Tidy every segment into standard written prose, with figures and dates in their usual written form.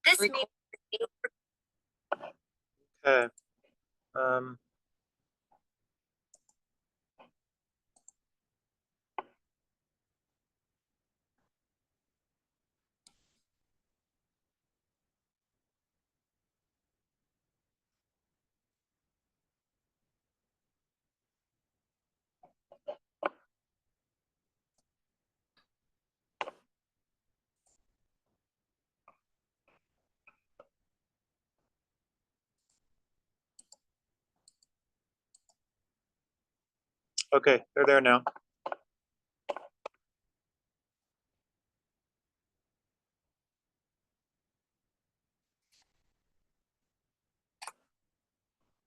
This meeting. Okay. Okay, they're there now.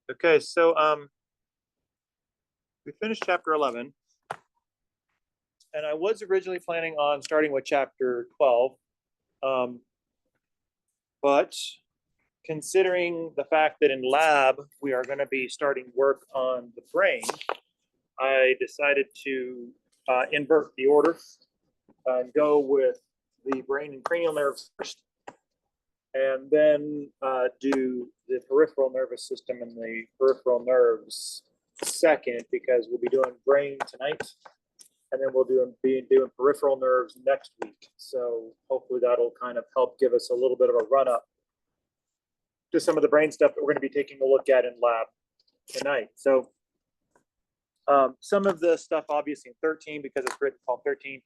Okay, so we finished chapter 11, and I was originally planning on starting with chapter 12, but considering the fact that in lab we are going to be starting work on the brain, I decided to invert the order and go with the brain and cranial nerves first, and then do the peripheral nervous system and the peripheral nerves second, because we'll be doing brain tonight, and then we'll be doing peripheral nerves next week. So hopefully that'll kind of help give us a little bit of a run up to some of the brain stuff that we're going to be taking a look at in lab tonight. So some of the stuff obviously in 13, because it's written called 13,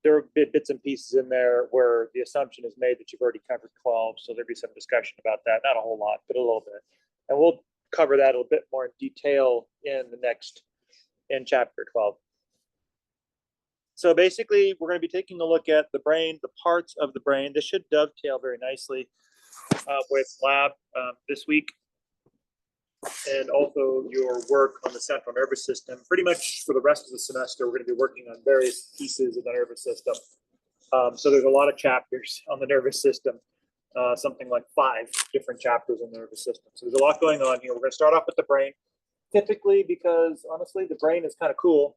there are bits and pieces in there where the assumption is made that you've already covered 12. So there'll be some discussion about that. Not a whole lot, but a little bit. And we'll cover that a bit more in detail in chapter 12. So basically, we're going to be taking a look at the brain, the parts of the brain. This should dovetail very nicely with lab this week, and also your work on the central nervous system. Pretty much for the rest of the semester, we're going to be working on various pieces of the nervous system. So there's a lot of chapters on the nervous system, something like 5 different chapters in the nervous system. So there's a lot going on here. We're going to start off with the brain, typically because honestly, the brain is kind of cool.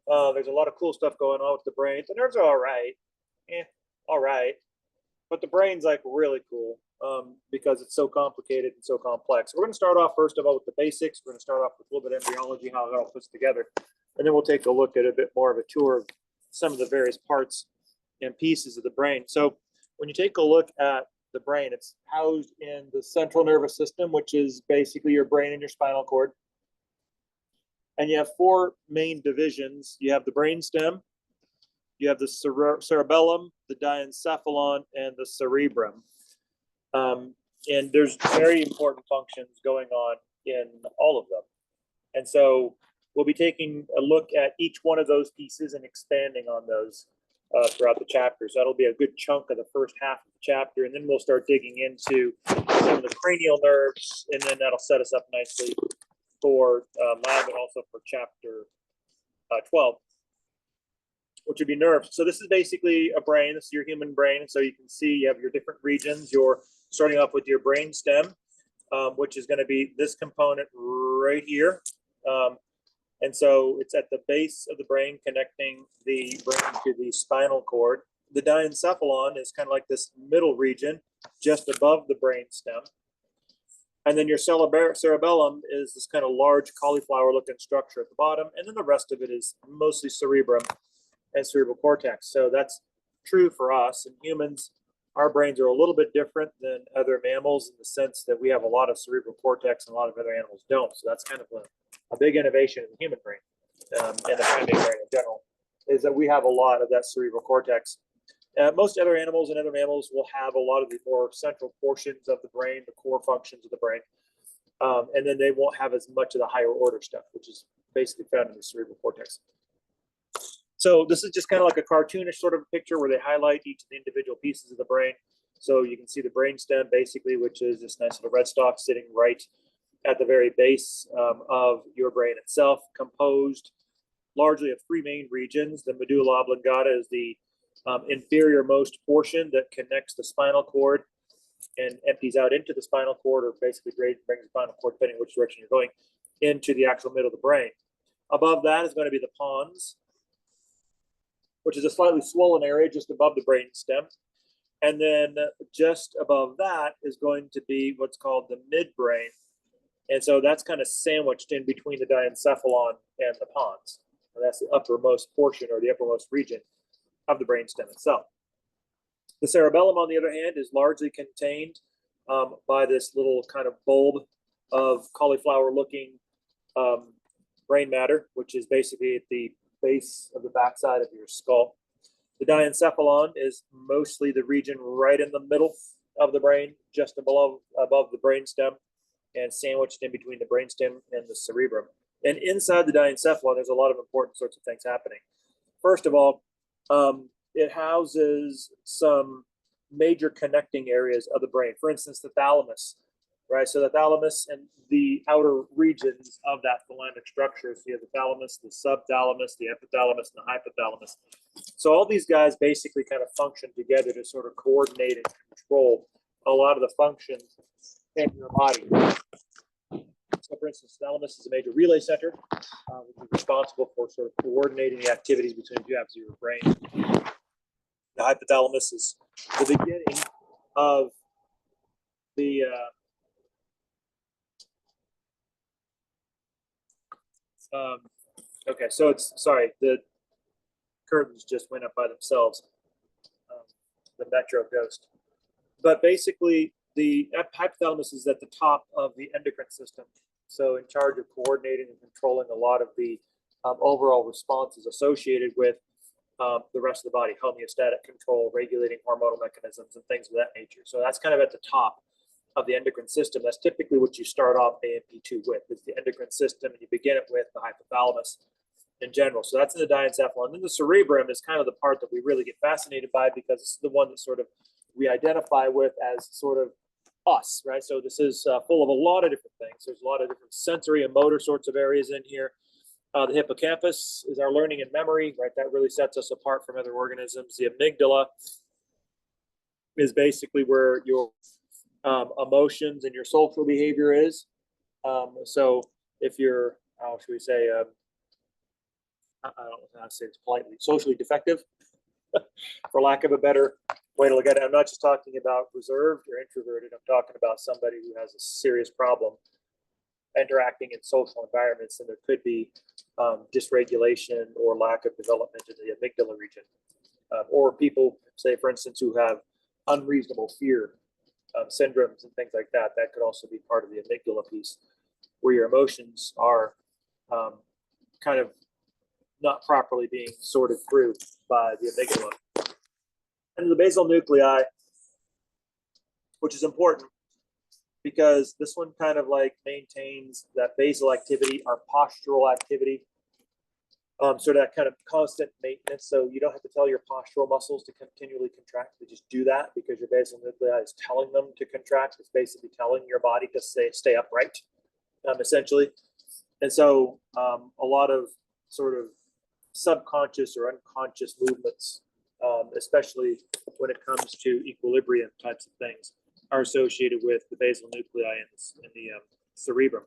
There's a lot of cool stuff going on with the brain. The nerves are all right, all right, but the brain's like really cool. Because it's so complicated and so complex. We're going to start off first of all with the basics. We're going to start off with a little bit of embryology, how it all fits together, and then we'll take a look at a bit more of a tour of some of the various parts and pieces of the brain. So when you take a look at the brain, it's housed in the central nervous system, which is basically your brain and your spinal cord. And you have 4 main divisions. You have the brainstem, you have the cerebellum, the diencephalon, and the cerebrum. And there's very important functions going on in all of them. And so we'll be taking a look at each one of those pieces and expanding on those throughout the chapter. So that'll be a good chunk of the first half of the chapter. And then we'll start digging into some of the cranial nerves, and then that'll set us up nicely for lab and also for chapter 12, which would be nerves. So this is basically a brain. This is your human brain. And so you can see you have your different regions. You're starting off with your brain stem, which is going to be this component right here. And so it's at the base of the brain, connecting the brain to the spinal cord. The diencephalon is kind of like this middle region just above the brain stem. And then your cerebellum is this kind of large cauliflower-looking structure at the bottom. And then the rest of it is mostly cerebrum and cerebral cortex. So that's true for us. In humans, our brains are a little bit different than other mammals in the sense that we have a lot of cerebral cortex and a lot of other animals don't. So that's kind of a big innovation in the human brain and the primate brain in general, is that we have a lot of that cerebral cortex. Most other animals and other mammals will have a lot of the more central portions of the brain, the core functions of the brain. And then they won't have as much of the higher order stuff, which is basically found in the cerebral cortex. So this is just kind of like a cartoonish sort of picture where they highlight each of the individual pieces of the brain. So you can see the brainstem basically, which is this nice little red stalk sitting right at the very base of your brain itself, composed largely of 3 main regions. The medulla oblongata is the inferior most portion that connects the spinal cord and empties out into the spinal cord, or basically brings the spinal cord, depending which direction you're going, into the actual middle of the brain. Above that is going to be the pons, which is a slightly swollen area just above the brain stem. And then just above that is going to be what's called the midbrain. And so that's kind of sandwiched in between the diencephalon and the pons. And that's the uppermost portion or the uppermost region of the brainstem itself. The cerebellum, on the other hand, is largely contained by this little kind of bulb of cauliflower-looking brain matter, which is basically at the base of the backside of your skull. The diencephalon is mostly the region right in the middle of the brain, just above the brainstem, and sandwiched in between the brainstem and the cerebrum. And inside the diencephalon, there's a lot of important sorts of things happening. First of all, it houses some major connecting areas of the brain. For instance, the thalamus, right? So the thalamus and the outer regions of that thalamic structure. So you have the thalamus, the subthalamus, the epithalamus, and the hypothalamus. So all these guys basically kind of function together to sort of coordinate and control a lot of the functions in your body. So for instance, the thalamus is a major relay center, which is responsible for sort of coordinating the activities between two halves of your brain. The hypothalamus is the beginning of the okay, so it's, sorry, the curtains just went up by themselves, the Metro Ghost. But basically, the hypothalamus is at the top of the endocrine system, so in charge of coordinating and controlling a lot of the overall responses associated with the rest of the body, homeostatic control, regulating hormonal mechanisms, and things of that nature. So that's kind of at the top of the endocrine system. That's typically what you start off AMP2 with, is the endocrine system, and you begin it with the hypothalamus in general. So that's in the diencephalon. And then the cerebrum is kind of the part that we really get fascinated by, because it's the one that sort of we identify with as sort of us, right? So this is full of a lot of different things. There's a lot of different sensory and motor sorts of areas in here. The hippocampus is our learning and memory, right? That really sets us apart from other organisms. The amygdala is basically where your emotions and your social behavior is. So if you're, how should we say, I don't know how to say this politely, socially defective, for lack of a better way to look at it. I'm not just talking about reserved or introverted. I'm talking about somebody who has a serious problem interacting in social environments, and there could be dysregulation or lack of development in the amygdala region. Or people, say, for instance, who have unreasonable fear syndromes and things like that. That could also be part of the amygdala piece, where your emotions are kind of not properly being sorted through by the amygdala. And the basal nuclei, which is important because this one kind of like maintains that basal activity, our postural activity, sort of that kind of constant maintenance. So you don't have to tell your postural muscles to continually contract. They just do that because your basal nuclei is telling them to contract. It's basically telling your body to stay upright, essentially. And so a lot of sort of subconscious or unconscious movements, especially when it comes to equilibrium types of things, are associated with the basal nuclei in the cerebrum.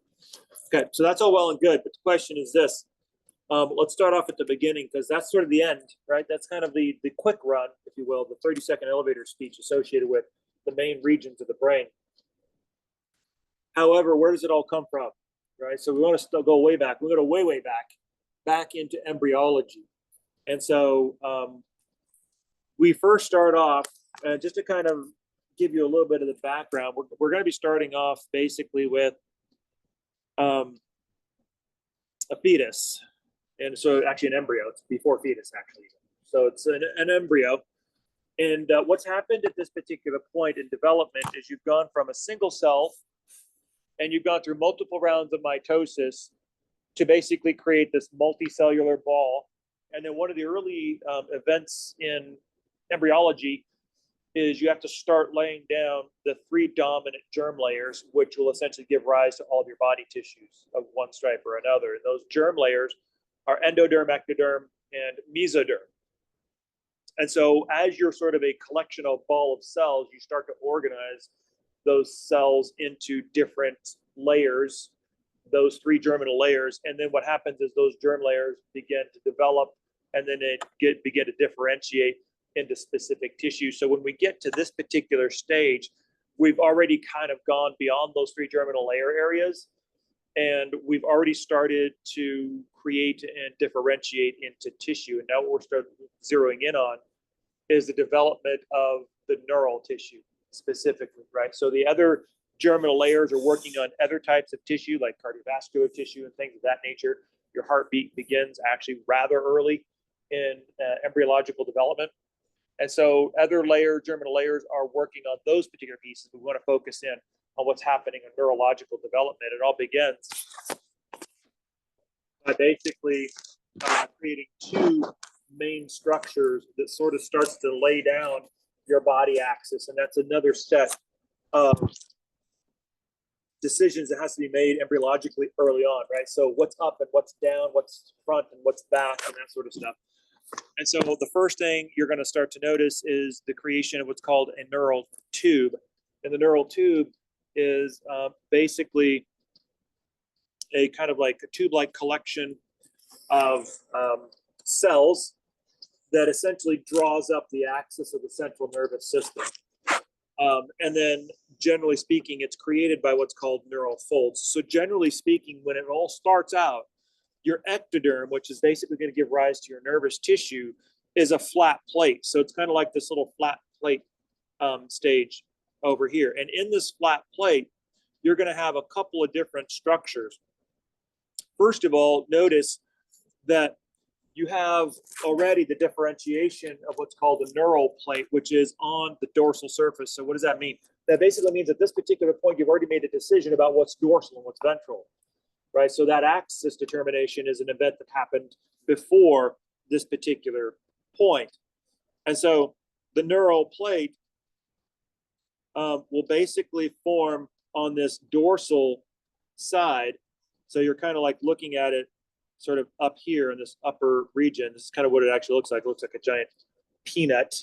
Okay, so that's all well and good, but the question is this. Let's start off at the beginning, because that's sort of the end, right? That's kind of the quick run, if you will, the 30-second elevator speech associated with the main regions of the brain. However, where does it all come from, right? So we want to still go way back. We go to way back into embryology. And so we first start off, just to kind of give you a little bit of the background, we're going to be starting off basically with a fetus. And so actually an embryo, it's before fetus actually. So it's an embryo. And what's happened at this particular point in development is you've gone from a single cell and you've gone through multiple rounds of mitosis to basically create this multicellular ball. And then one of the early events in embryology is you have to start laying down the 3 dominant germ layers, which will essentially give rise to all of your body tissues of one stripe or another. And those germ layers are endoderm, ectoderm, and mesoderm. And so as you're sort of a collectional ball of cells, you start to organize those cells into different layers, those 3 germinal layers. And then what happens is those germ layers begin to develop, and then they begin to differentiate into specific tissue. So when we get to this particular stage, we've already kind of gone beyond those 3 germinal layer areas, and we've already started to create and differentiate into tissue. And now what we're starting zeroing in on is the development of the neural tissue specifically, right? So the other germinal layers are working on other types of tissue like cardiovascular tissue and things of that nature. Your heartbeat begins actually rather early in embryological development. And so other germinal layers are working on those particular pieces. We want to focus in on what's happening in neurological development. It all begins by basically creating 2 main structures that sort of starts to lay down your body axis. And that's another set of decisions that has to be made embryologically early on, right? So what's up and what's down, what's front and what's back, and that sort of stuff. And so the first thing you're going to start to notice is the creation of what's called a neural tube. And the neural tube is basically a kind of like a tube-like collection of cells that essentially draws up the axis of the central nervous system. And then generally speaking, it's created by what's called neural folds. So generally speaking, when it all starts out, your ectoderm, which is basically going to give rise to your nervous tissue, is a flat plate. So it's kind of like this little flat plate stage over here. And in this flat plate, you're going to have a couple of different structures. First of all, notice that you have already the differentiation of what's called the neural plate, which is on the dorsal surface. So what does that mean? That basically means at this particular point, you've already made a decision about what's dorsal and what's ventral, right? So that axis determination is an event that happened before this particular point. And so the neural plate will basically form on this dorsal side. So you're kind of like looking at it sort of up here in this upper region. This is kind of what it actually looks like. It looks like a giant peanut.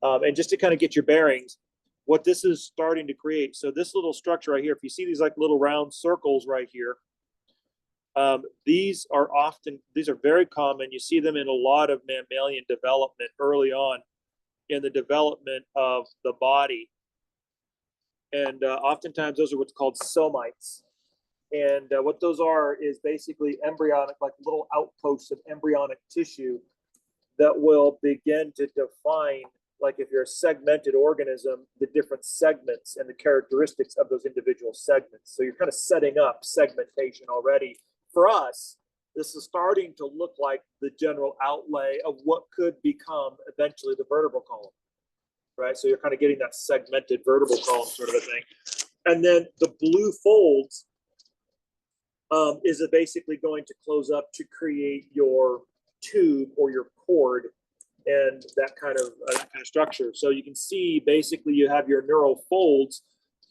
And just to kind of get your bearings, what this is starting to create. So this little structure right here, if you see these like little round circles right here, these are very common. You see them in a lot of mammalian development early on in the development of the body. And oftentimes those are what's called somites. And what those are is basically embryonic, like little outposts of embryonic tissue that will begin to define, like if you're a segmented organism, the different segments and the characteristics of those individual segments. So you're kind of setting up segmentation already. For us, this is starting to look like the general outlay of what could become eventually the vertebral column, right? So you're kind of getting that segmented vertebral column sort of a thing. And then the blue folds is basically going to close up to create your tube or your cord and that kind of structure. So you can see basically you have your neural folds,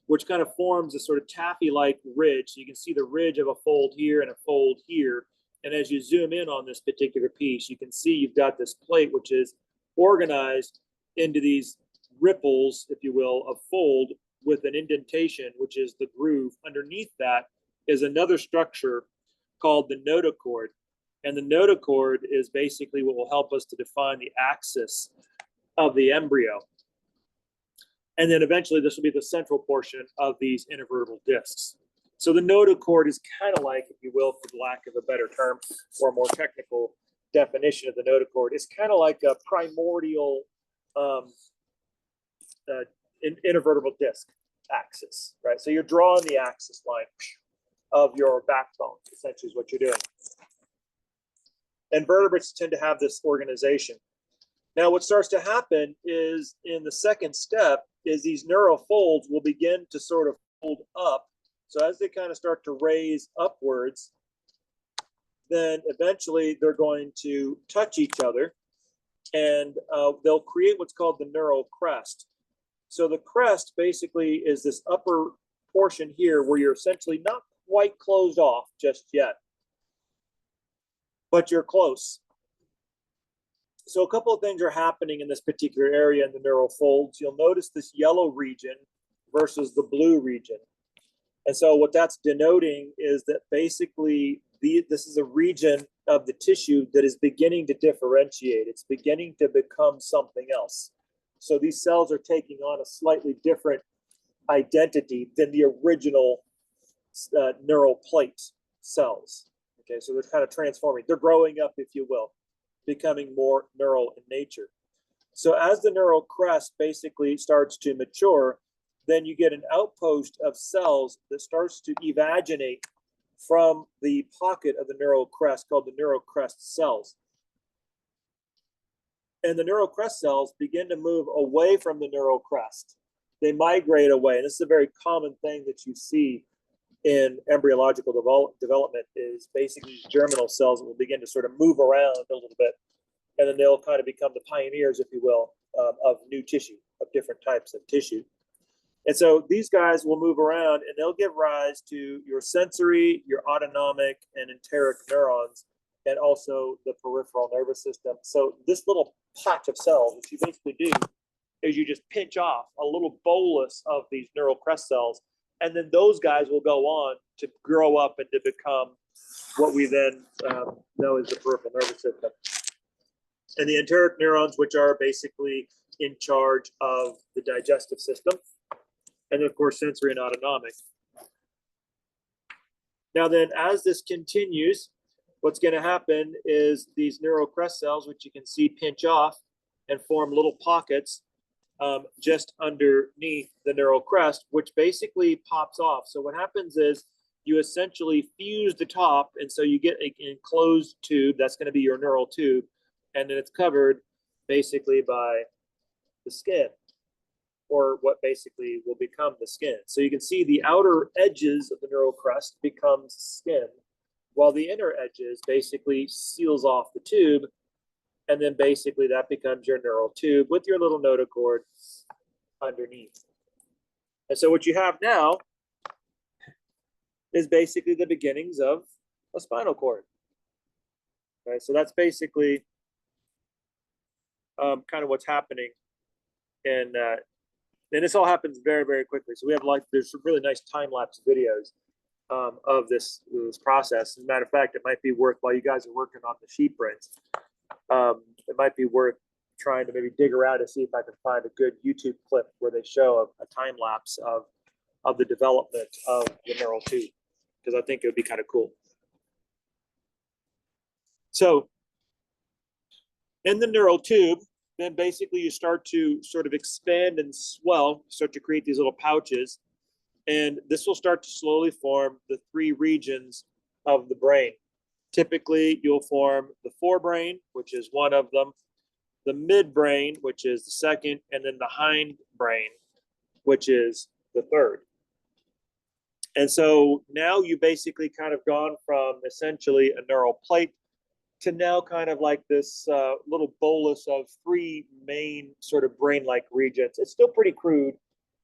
which kind of forms a sort of taffy-like ridge. So you can see the ridge of a fold here and a fold here. And as you zoom in on this particular piece, you can see you've got this plate, which is organized into these ripples, if you will, of fold with an indentation, which is the groove. Underneath that is another structure called the notochord. And the notochord is basically what will help us to define the axis of the embryo. And then eventually this will be the central portion of these intervertebral discs. So the notochord is kind of like, if you will, for the lack of a better term or a more technical definition of the notochord, it's kind of like a primordial intervertebral disc axis, right? So you're drawing the axis line of your backbone, essentially is what you're doing. And vertebrates tend to have this organization. Now, what starts to happen is in the second step is these neural folds will begin to sort of fold up. So as they kind of start to raise upwards, then eventually they're going to touch each other and they'll create what's called the neural crest. So the crest basically is this upper portion here where you're essentially not quite closed off just yet, but you're close. So a couple of things are happening in this particular area in the neural folds. You'll notice this yellow region versus the blue region. And so what that's denoting is that basically this is a region of the tissue that is beginning to differentiate. It's beginning to become something else. So these cells are taking on a slightly different identity than the original neural plate cells. Okay, so they're kind of transforming. They're growing up, if you will, becoming more neural in nature. So as the neural crest basically starts to mature, then you get an outpost of cells that starts to evaginate from the pocket of the neural crest called the neural crest cells. And the neural crest cells begin to move away from the neural crest. They migrate away. And this is a very common thing that you see in embryological development is basically germinal cells that will begin to sort of move around a little bit. And then they'll kind of become the pioneers, if you will, of new tissue, of different types of tissue. And so these guys will move around and they'll give rise to your sensory, your autonomic, and enteric neurons, and also the peripheral nervous system. So this little patch of cells, what you basically do is you just pinch off a little bolus of these neural crest cells, and then those guys will go on to grow up and to become what we then know as the peripheral nervous system. And the enteric neurons, which are basically in charge of the digestive system, and of course sensory and autonomic. Now then, as this continues, what's going to happen is these neural crest cells, which you can see pinch off and form little pockets just underneath the neural crest, which basically pops off. So what happens is you essentially fuse the top, and so you get an enclosed tube. That's going to be your neural tube, and then it's covered basically by the skin, or what basically will become the skin. So you can see the outer edges of the neural crest becomes skin, while the inner edges basically seals off the tube, and then basically that becomes your neural tube with your little notochord underneath. And so what you have now is basically the beginnings of a spinal cord. Okay, so that's basically kind of what's happening. And this all happens very, very quickly. So we have there's some really nice time-lapse videos of this process. As a matter of fact, it might be worth, while you guys are working on the sheep brains, it might be worth trying to maybe dig around to see if I can find a good YouTube clip where they show a time lapse of the development of the neural tube, because I think it would be kind of cool. So in the neural tube, then basically you start to sort of expand and swell, start to create these little pouches, and this will start to slowly form the three regions of the brain. Typically, you'll form the forebrain, which is one of them, the midbrain, which is the second, and then the hindbrain, which is the third. And so now you basically kind of gone from essentially a neural plate to now kind of like this little bolus of three main sort of brain-like regions. It's still pretty crude.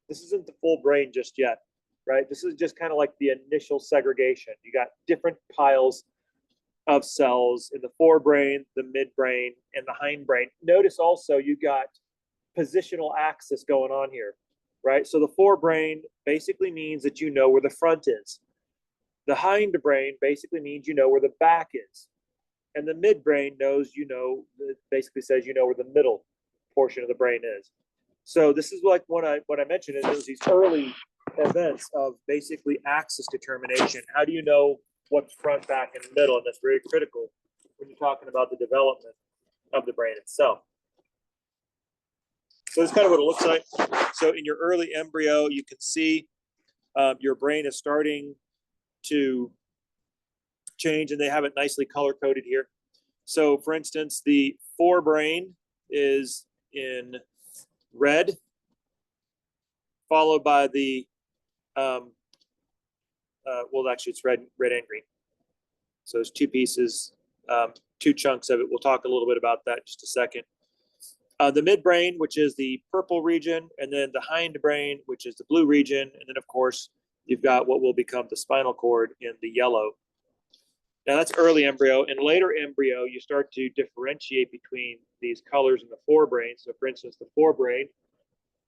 This isn't the full brain just yet, right? This is just kind of like the initial segregation. You got different piles of cells in the forebrain, the midbrain, and the hindbrain. Notice also you got positional axis going on here, right? So the forebrain basically means that you know where the front is. The hindbrain basically means you know where the back is. And the midbrain knows, it basically says you know where the middle portion of the brain is. So this is like what I mentioned is there's these early events of basically axis determination. How do you know what's front, back, and middle? And that's very critical when you're talking about the development of the brain itself. So that's kind of what it looks like. So in your early embryo, you can see your brain is starting to change, and they have it nicely color coded here. So for instance, the forebrain is in red, followed by the well, actually it's red and green. So there's two pieces, two chunks of it. We'll talk a little bit about that in just a second. The midbrain, which is the purple region, and then the hindbrain, which is the blue region, and then of course you've got what will become the spinal cord in the yellow. Now that's early embryo. In later embryo, you start to differentiate between these colors in the forebrain. So for instance, the forebrain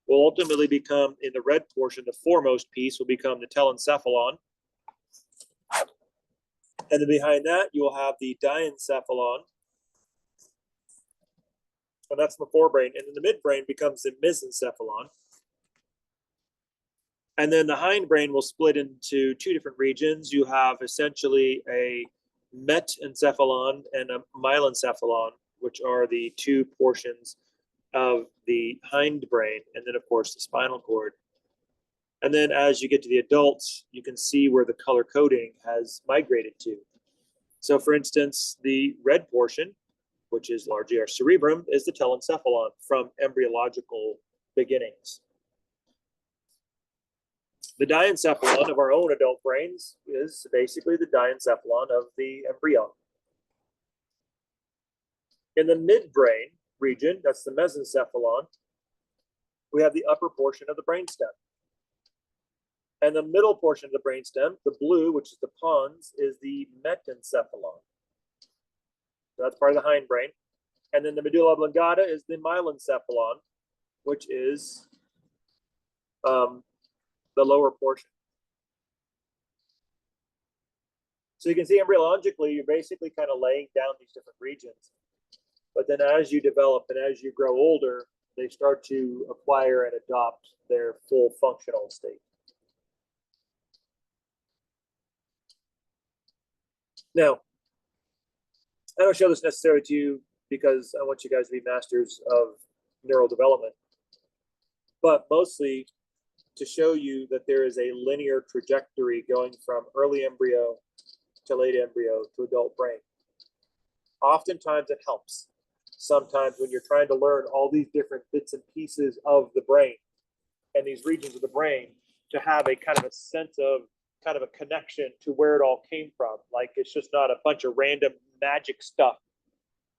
will ultimately become, in the red portion, the foremost piece will become the telencephalon. And then behind that, you will have the diencephalon. And that's the forebrain. And then the midbrain becomes the mesencephalon. And then the hindbrain will split into two different regions. You have essentially a metencephalon and a myelencephalon, which are the two portions of the hindbrain, and then, of course, the spinal cord. And then as you get to the adults, you can see where the color coding has migrated to. So, for instance, the red portion, which is largely our cerebrum, is the telencephalon from embryological beginnings. The diencephalon of our own adult brains is basically the diencephalon of the embryo. In the midbrain region, that's the mesencephalon, we have the upper portion of the brainstem. And the middle portion of the brainstem, the blue, which is the pons, is the metencephalon. So that's part of the hindbrain. And then the medulla oblongata is the myelencephalon, which is the lower portion. So you can see embryologically, you're basically kind of laying down these different regions. But then as you develop and as you grow older, they start to acquire and adopt their full functional state. Now, I don't show this necessarily to you because I want you guys to be masters of neural development, but mostly to show you that there is a linear trajectory going from early embryo to late embryo to adult brain. Oftentimes it helps. Sometimes when you're trying to learn all these different bits and pieces of the brain and these regions of the brain, to have a kind of a sense of kind of a connection to where it all came from. Like it's just not a bunch of random magic stuff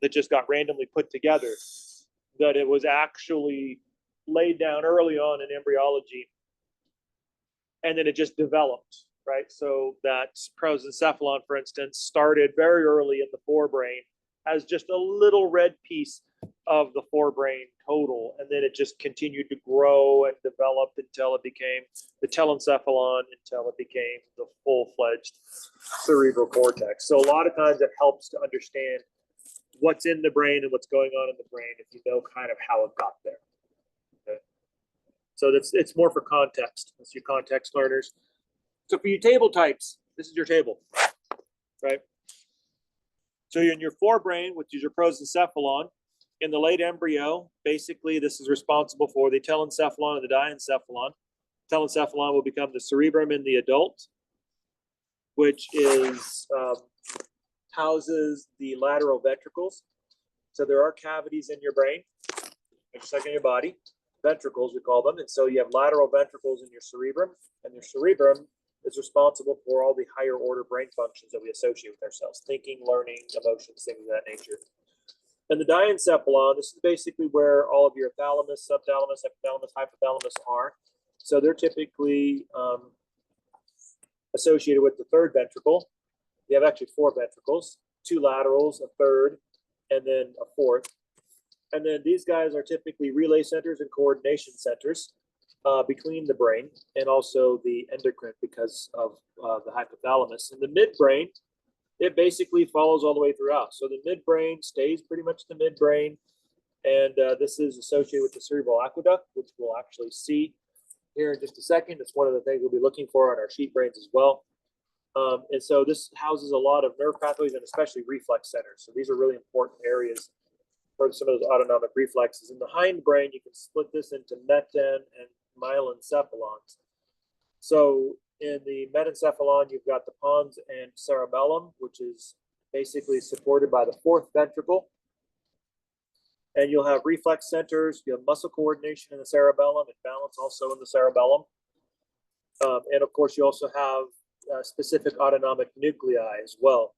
that just got randomly put together, that it was actually laid down early on in embryology and then it just developed, right? So that prosencephalon, for instance, started very early in the forebrain as just a little red piece of the forebrain total, and then it just continued to grow and develop until it became the telencephalon, until it became the full-fledged cerebral cortex. So a lot of times it helps to understand what's in the brain and what's going on in the brain if you know kind of how it got there. Okay? So it's more for context. That's your context learners. So for you table types, this is your table, right? So in your forebrain, which is your prosencephalon, in the late embryo, basically this is responsible for the telencephalon and the diencephalon. Telencephalon will become the cerebrum in the adult, which is houses the lateral ventricles. So there are cavities in your brain, just like in your body, ventricles we call them. And so you have lateral ventricles in your cerebrum, and your cerebrum is responsible for all the higher order brain functions that we associate with ourselves, thinking, learning, emotions, things of that nature. And the diencephalon, this is basically where all of your thalamus, subthalamus, epithalamus, hypothalamus are. So they're typically associated with the third ventricle. You have actually four ventricles, two laterals, a third, and then a fourth. And then these guys are typically relay centers and coordination centers between the brain and also the endocrine because of the hypothalamus. And the midbrain, it basically follows all the way throughout. So the midbrain stays pretty much the midbrain. And this is associated with the cerebral aqueduct, which we'll actually see here in just a second. It's one of the things we'll be looking for on our sheep brains as well. And so this houses a lot of nerve pathways and especially reflex centers. So these are really important areas for some of those autonomic reflexes. In the hindbrain, you can split this into meten and myelencephalons. So in the metencephalon, you've got the pons and cerebellum, which is basically supported by the fourth ventricle. And you'll have reflex centers, you have muscle coordination in the cerebellum and balance also in the cerebellum. And of course, you also have specific autonomic nuclei as well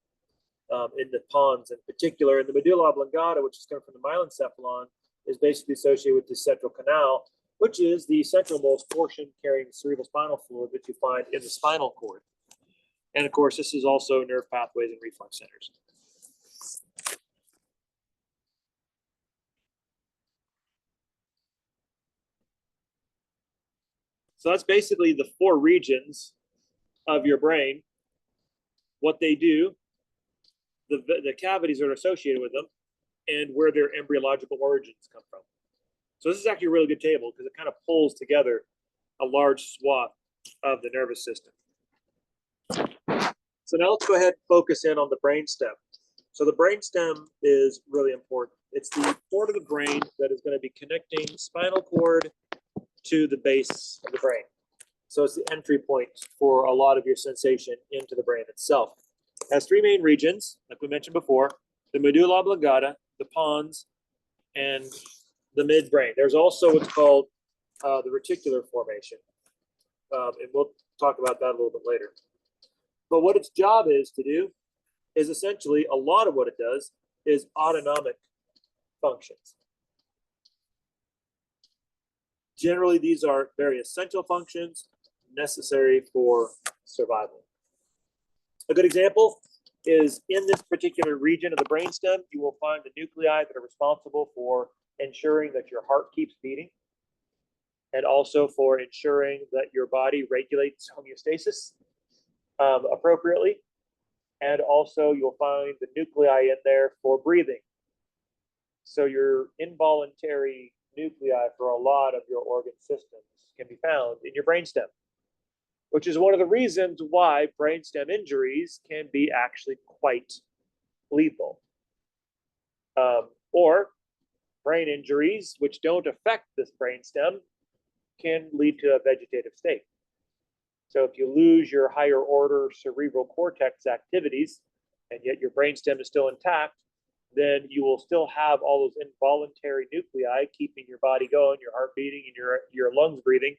in the pons in particular. And the medulla oblongata, which is coming from the myelencephalon, is basically associated with the central canal, which is the centralmost portion carrying cerebral spinal fluid that you find in the spinal cord. And of course, this is also nerve pathways and reflex centers. So that's basically the four regions of your brain. What they do the cavities that are associated with them, and where their embryological origins come from. So this is actually a really good table because it kind of pulls together a large swath of the nervous system. So now let's go ahead and focus in on the brainstem. So the brainstem is really important. It's the part of the brain that is going to be connecting spinal cord to the base of the brain. So it's the entry point for a lot of your sensation into the brain itself. It has three main regions, like we mentioned before: the medulla oblongata, the pons, and the midbrain. There's also what's called the reticular formation, and we'll talk about that a little bit later. But what its job is to do is essentially, a lot of what it does is autonomic functions. Generally, these are very essential functions necessary for survival. A good example is in this particular region of the brainstem, you will find the nuclei that are responsible for ensuring that your heart keeps beating, and also for ensuring that your body regulates homeostasis appropriately. And also you'll find the nuclei in there for breathing. So your involuntary nuclei for a lot of your organ systems can be found in your brainstem, which is one of the reasons why brainstem injuries can be actually quite lethal. Or brain injuries, which don't affect this brainstem, can lead to a vegetative state. So if you lose your higher order cerebral cortex activities, and yet your brainstem is still intact, then you will still have all those involuntary nuclei keeping your body going, your heart beating, and your lungs breathing,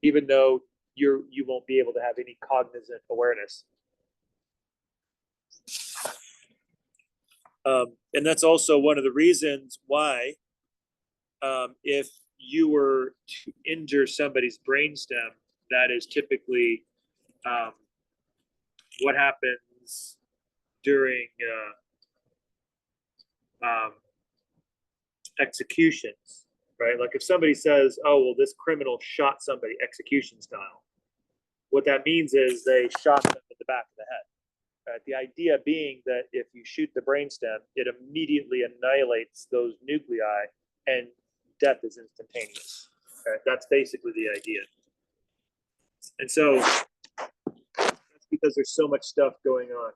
even though you won't be able to have any cognizant awareness. And that's also one of the reasons why if you were to injure somebody's brainstem, that is typically what happens during executions, right? Like if somebody says, oh, well, this criminal shot somebody execution style, what that means is they shot them in the back of the head. Right? The idea being that if you shoot the brainstem, it immediately annihilates those nuclei and death is instantaneous. Right? That's basically the idea. And so that's because there's so much stuff going on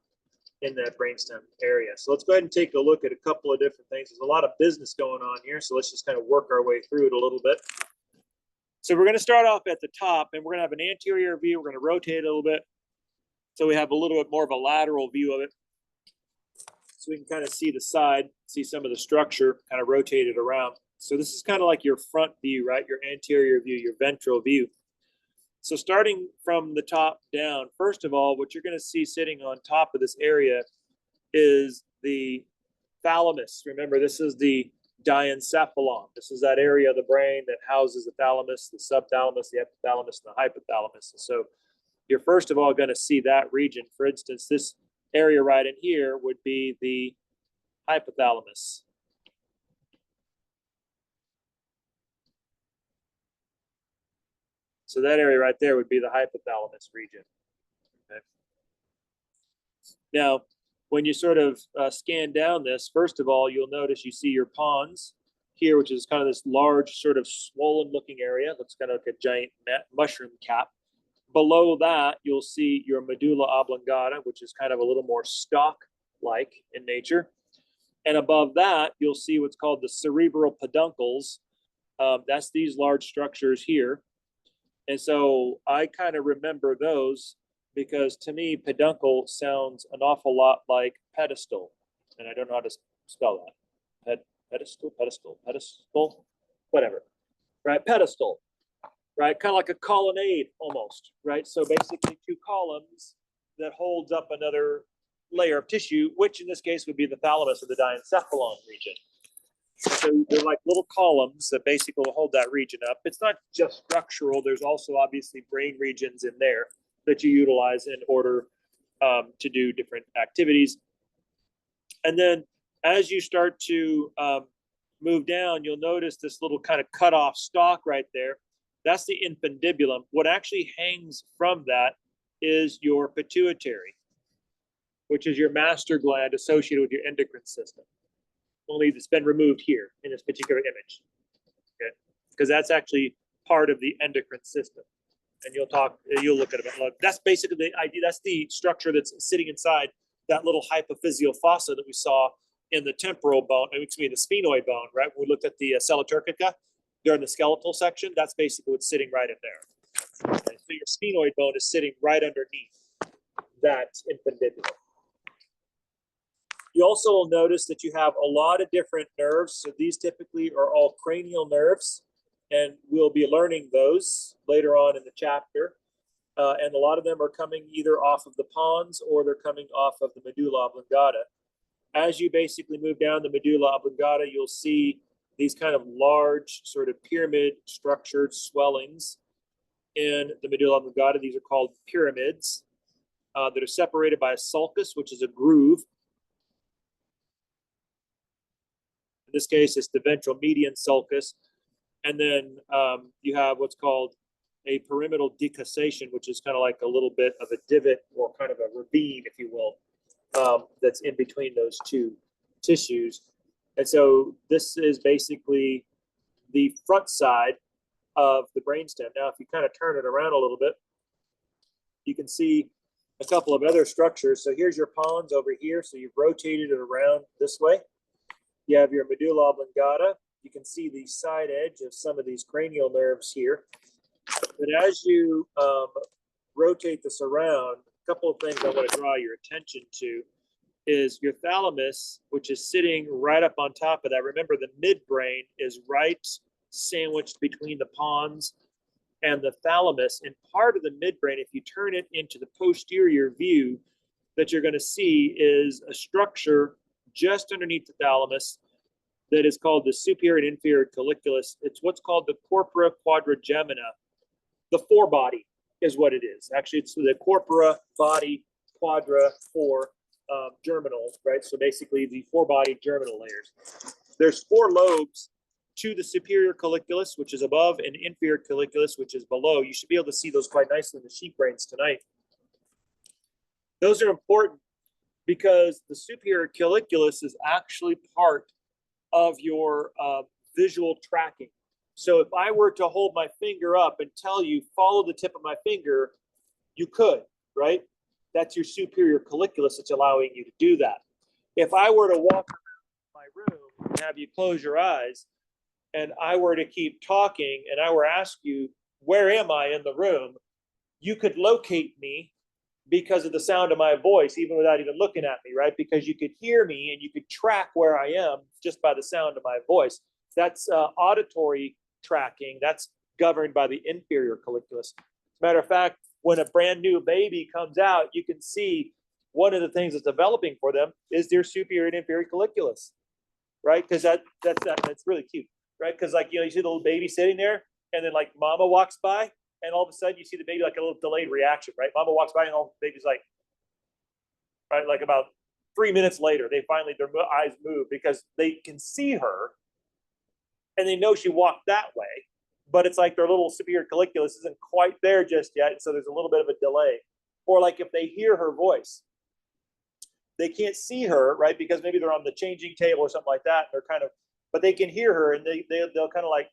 in that brainstem area. So let's go ahead and take a look at a couple of different things. There's a lot of business going on here, so let's just kind of work our way through it a little bit. So we're going to start off at the top, and we're going to have an anterior view. We're going to rotate it a little bit so we have a little bit more of a lateral view of it. So we can kind of see the side, see some of the structure kind of rotated around. So this is kind of like your front view, right? Your anterior view, your ventral view. So starting from the top down, first of all, what you're going to see sitting on top of this area is the thalamus. Remember, this is the diencephalon. This is that area of the brain that houses the thalamus, the subthalamus, the epithalamus, and the hypothalamus. And so you're first of all going to see that region. For instance, this area right in here would be the hypothalamus. So that area right there would be the hypothalamus region. Okay. Now, when you sort of scan down this, first of all, you'll notice you see your pons here, which is kind of this large sort of swollen looking area. Looks kind of like a giant mushroom cap. Below that, you'll see your medulla oblongata, which is kind of a little more stalk-like in nature. And above that, you'll see what's called the cerebral peduncles. That's these large structures here. And so I kind of remember those because to me, peduncle sounds an awful lot like pedestal. And I don't know how to spell that. Pedestal, whatever, right? Pedestal, right? Kind of like a colonnade almost, right? So basically two columns that holds up another layer of tissue, which in this case would be the thalamus or the diencephalon region. So they're like little columns that basically will hold that region up. It's not just structural. There's also obviously brain regions in there that you utilize in order to do different activities. And then as you start to move down, you'll notice this little kind of cut off stalk right there. That's the infundibulum. What actually hangs from that is your pituitary. which is your master gland associated with your endocrine system. Only it's been removed here in this particular image, okay? Because that's actually part of the endocrine system. And you'll look at it. That's basically the idea. That's the structure that's sitting inside that little hypophyseal fossa that we saw in the temporal bone, excuse me, the sphenoid bone, right? When we looked at the sella turcica during the skeletal section, that's basically what's sitting right in there. Okay, so your sphenoid bone is sitting right underneath that infundibulum. You also will notice that you have a lot of different nerves. So these typically are all cranial nerves, and we'll be learning those later on in the chapter. And a lot of them are coming either off of the pons or they're coming off of the medulla oblongata. As you basically move down the medulla oblongata, you'll see these kind of large sort of pyramid structured swellings in the medulla oblongata. These are called pyramids that are separated by a sulcus, which is a groove. In this case, it's the ventral median sulcus. And then you have what's called a pyramidal decussation, which is kind of like a little bit of a divot or kind of a ravine, if you will, that's in between those two tissues. And so this is basically the front side of the brainstem. Now, if you kind of turn it around a little bit, you can see a couple of other structures. So here's your pons over here. So you've rotated it around this way. You have your medulla oblongata. You can see the side edge of some of these cranial nerves here. But as you rotate this around, a couple of things I want to draw your attention to is your thalamus, which is sitting right up on top of that. Remember, the midbrain is right sandwiched between the pons and the thalamus. And part of the midbrain, if you turn it into the posterior view, that you're going to see is a structure just underneath the thalamus that is called the superior and inferior colliculus. It's what's called the corpora quadrigemina. The forebody is what it is. Actually, it's the corpora, body, quadra, four, germinal, right? So basically the forebody germinal layers. There's 4 lobes to the superior colliculus, which is above, and inferior colliculus, which is below. You should be able to see those quite nicely in the sheep brains tonight. Those are important because the superior colliculus is actually part of your visual tracking. So if I were to hold my finger up and tell you, follow the tip of my finger, you could, right? That's your superior colliculus that's allowing you to do that. If I were to walk around my room and have you close your eyes, and I were to keep talking, and I were to ask you, where am I in the room? You could locate me because of the sound of my voice, even without even looking at me, right? Because you could hear me and you could track where I am just by the sound of my voice. That's auditory tracking. That's governed by the inferior colliculus. As a matter of fact, when a brand new baby comes out, you can see one of the things that's developing for them is their superior and inferior colliculus, right? Because that's really cute, right? Because like, you know, you see the little baby sitting there, and then like mama walks by, and all of a sudden you see the baby like a little delayed reaction, right? Mama walks by, and all the baby's like, right, like about 3 minutes later, they finally, their eyes move because they can see her, and they know she walked that way, but it's like their little superior colliculus isn't quite there just yet, so there's a little bit of a delay. Or like if they hear her voice, they can't see her, right? Because maybe they're on the changing table or something like that. And they're kind of, but they can hear her, and they'll kind of like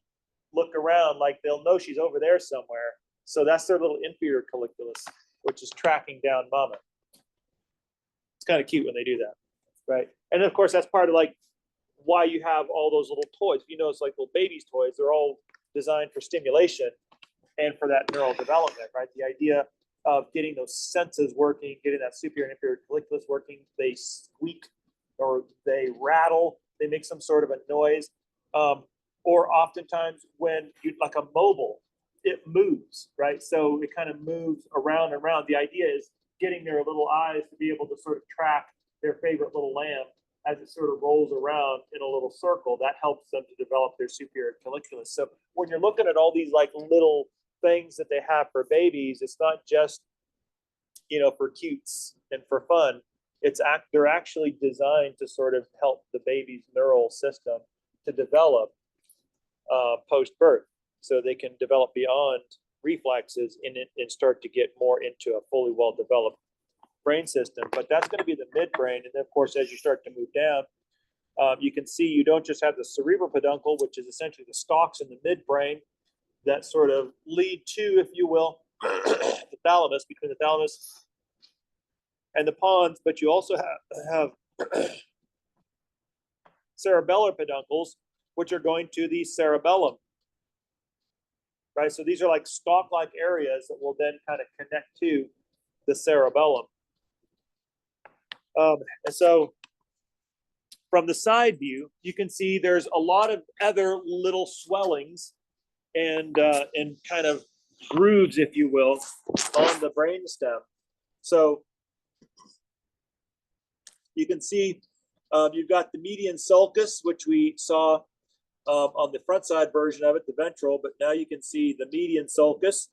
look around, like they'll know she's over there somewhere. So that's their little inferior colliculus, which is tracking down mama. It's kind of cute when they do that, right? And of course, that's part of like why you have all those little toys. You know, it's like little babies' toys. They're all designed for stimulation and for that neural development, right? The idea of getting those senses working, getting that superior and inferior colliculus working. They squeak or they rattle. They make some sort of a noise. Or oftentimes when you, like a mobile, it moves, right? So it kind of moves around and around. The idea is getting their little eyes to be able to sort of track their favorite little lamb as it sort of rolls around in a little circle. That helps them to develop their superior colliculus. So when you're looking at all these like little things that they have for babies, it's not just, you know, for cutes and for fun. They're actually designed to sort of help the baby's neural system to develop post-birth, so they can develop beyond reflexes and start to get more into a fully well-developed brain system, but that's going to be the midbrain. And then, of course, as you start to move down, you can see you don't just have the cerebral peduncle, which is essentially the stalks in the midbrain that sort of lead to, if you will, the thalamus, between the thalamus and the pons, but you also have cerebellar peduncles, which are going to the cerebellum, right? So these are like stalk-like areas that will then kind of connect to the cerebellum. And so from the side view, you can see there's a lot of other little swellings and kind of grooves, if you will, on the brainstem. So you can see you've got the median sulcus, which we saw on the front side version of it, the ventral, but now you can see the median sulcus.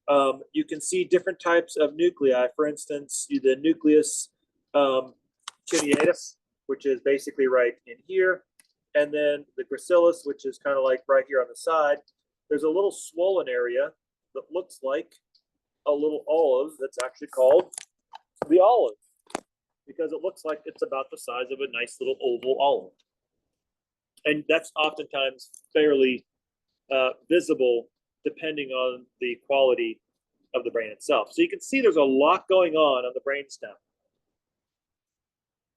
You can see different types of nuclei. For instance, the nucleus cuneatus, which is basically right in here, and then the gracilis, which is kind of like right here on the side. There's a little swollen area that looks like a little olive that's actually called the olive, because it looks like it's about the size of a nice little oval olive. And that's oftentimes fairly visible depending on the quality of the brain itself. So you can see there's a lot going on the brainstem.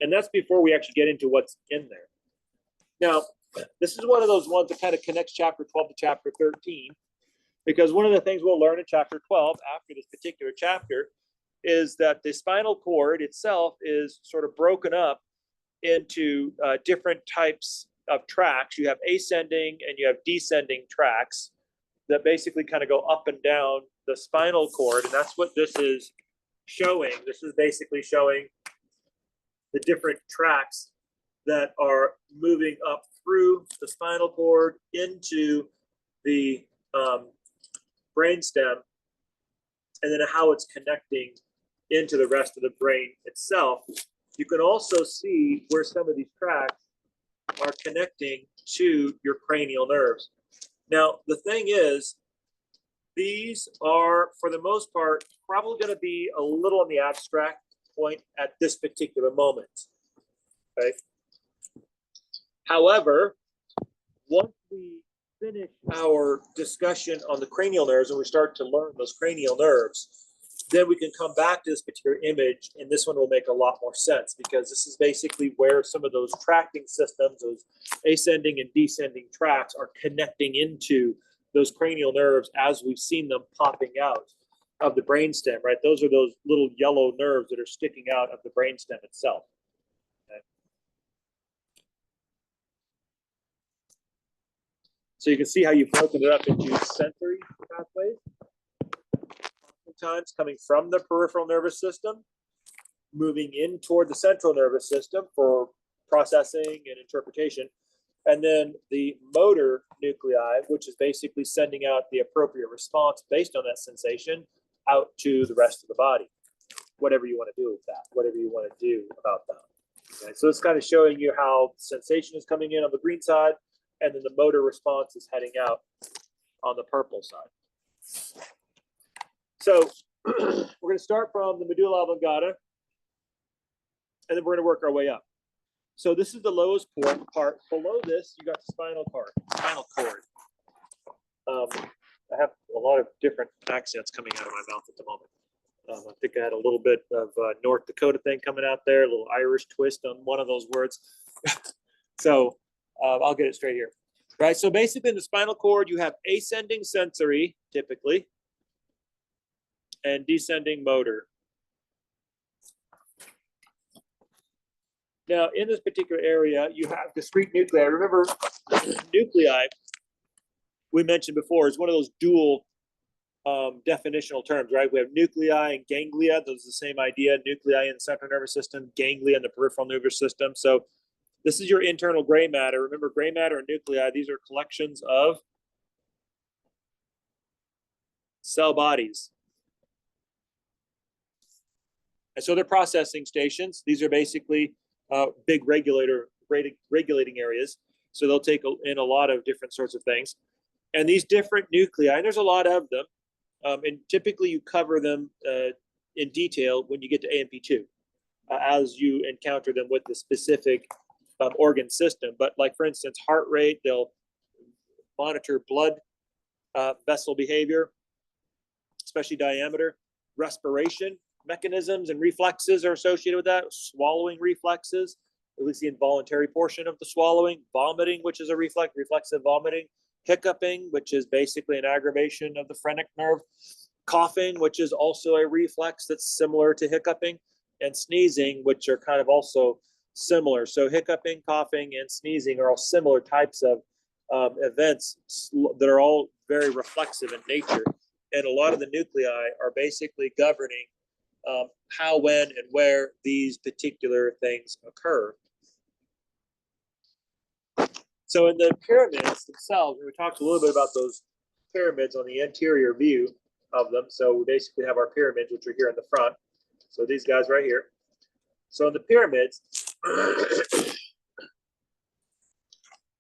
And that's before we actually get into what's in there. Now, this is one of those ones that kind of connects chapter 12 to chapter 13, because one of the things we'll learn in chapter 12 after this particular chapter is that the spinal cord itself is sort of broken up into different types of tracks. You have ascending and you have descending tracks that basically kind of go up and down the spinal cord. And that's what this is showing. This is basically showing the different tracks that are moving up through the spinal cord into the brainstem, and then how it's connecting into the rest of the brain itself. You can also see where some of these tracks are connecting to your cranial nerves. Now, the thing is, these are, for the most part, probably going to be a little on the abstract point at this particular moment. Okay. However, once we finish our discussion on the cranial nerves and we start to learn those cranial nerves, then we can come back to this particular image, and this one will make a lot more sense, because this is basically where some of those tracking systems, those ascending and descending tracks, are connecting into those cranial nerves as we've seen them popping out of the brainstem, right? Those are those little yellow nerves that are sticking out of the brainstem itself. Okay. So you can see how you've broken it up into sensory pathways, sometimes coming from the peripheral nervous system, moving in toward the central nervous system for processing and interpretation, and then the motor nuclei, which is basically sending out the appropriate response based on that sensation out to the rest of the body, whatever you want to do with that, whatever you want to do about that. Okay, so it's kind of showing you how sensation is coming in on the green side, and then the motor response is heading out on the purple side. So we're going to start from the medulla oblongata, and then we're going to work our way up. So this is the lowest part. Below this, you got the spinal cord. I have a lot of different accents coming out of my mouth at the moment. I think I had a little bit of North Dakota thing coming out there, a little Irish twist on one of those words. So I'll get it straight here. Right, so basically in the spinal cord, you have ascending sensory, typically, and descending motor. Now, in this particular area, you have discrete nuclei. Remember, nuclei, we mentioned before, is one of those dual definitional terms, right? We have nuclei and ganglia. Those are the same idea. Nuclei in the central nervous system, ganglia in the peripheral nervous system. So this is your internal gray matter. Remember, gray matter and nuclei, these are collections of cell bodies. And so they're processing stations. These are basically big regulating areas. So they'll take in a lot of different sorts of things. And these different nuclei, and there's a lot of them, and typically you cover them in detail when you get to AMP2 as you encounter them with the specific organ system. But like, for instance, heart rate, they'll monitor blood vessel behavior, especially diameter. Respiration mechanisms and reflexes are associated with that. Swallowing reflexes, at least the involuntary portion of the swallowing. Vomiting, which is a reflexive vomiting. Hiccuping, which is basically an aggravation of the phrenic nerve. Coughing, which is also a reflex that's similar to hiccuping. And sneezing, which are kind of also similar. So hiccuping, coughing, and sneezing are all similar types of events that are all very reflexive in nature. And a lot of the nuclei are basically governing how, when, and where these particular things occur. So in the pyramids themselves, we talked a little bit about those pyramids on the anterior view of them. So we basically have our pyramids, which are here in the front. So these guys right here. So in the pyramids,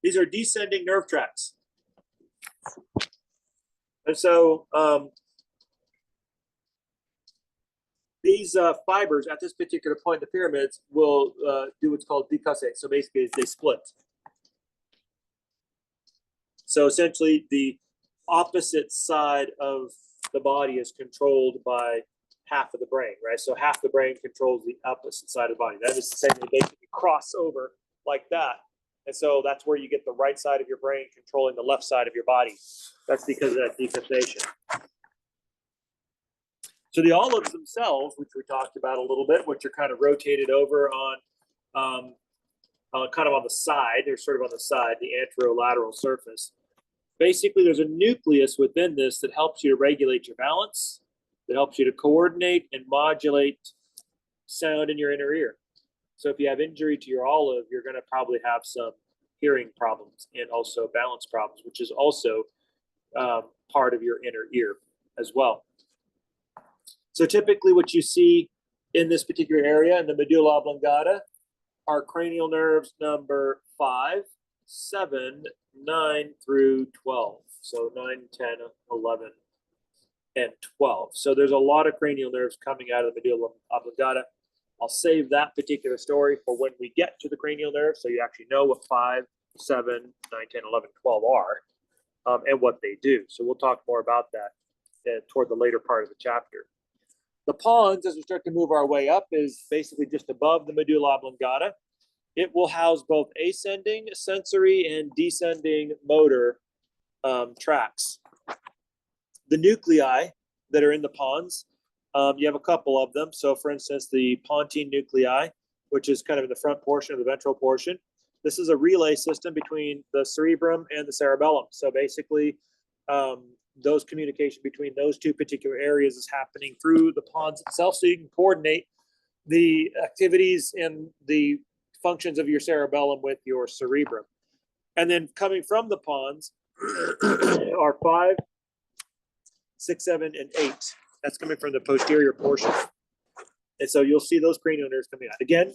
these are descending nerve tracts. And so these fibers at this particular point in the pyramids will do what's called decussate. So basically they split. So essentially the opposite side of the body is controlled by half of the brain, right? So half the brain controls the opposite side of the body. That is to say they basically cross over like that. And so that's where you get the right side of your brain controlling the left side of your body. That's because of that decussation. So the olives themselves, which we talked about a little bit, which are kind of rotated over on kind of on the side, they're sort of on the side, the anterolateral surface. Basically, there's a nucleus within this that helps you to regulate your balance, that helps you to coordinate and modulate sound in your inner ear. So if you have injury to your olive, you're going to probably have some hearing problems and also balance problems, which is also part of your inner ear as well. So typically what you see in this particular area in the medulla oblongata are cranial nerves number 5, 7, 9 through 12. So 9, 10, 11, and 12. So there's a lot of cranial nerves coming out of the medulla oblongata. I'll save that particular story for when we get to the cranial nerves, so you actually know what 5, 7, 9, 10, 11, 12 are and what they do. So we'll talk more about that toward the later part of the chapter. The pons, as we start to move our way up, is basically just above the medulla oblongata. It will house both ascending sensory and descending motor tracts. The nuclei that are in the pons, you have a couple of them. So for instance, the pontine nuclei, which is kind of in the front portion of the ventral portion. This is a relay system between the cerebrum and the cerebellum. So basically, those communication between those two particular areas is happening through the pons itself, so you can coordinate the activities and the functions of your cerebellum with your cerebrum. And then coming from the pons are 5, 6, 7, and 8. That's coming from the posterior portion. And so you'll see those cranial nerves coming out. Again,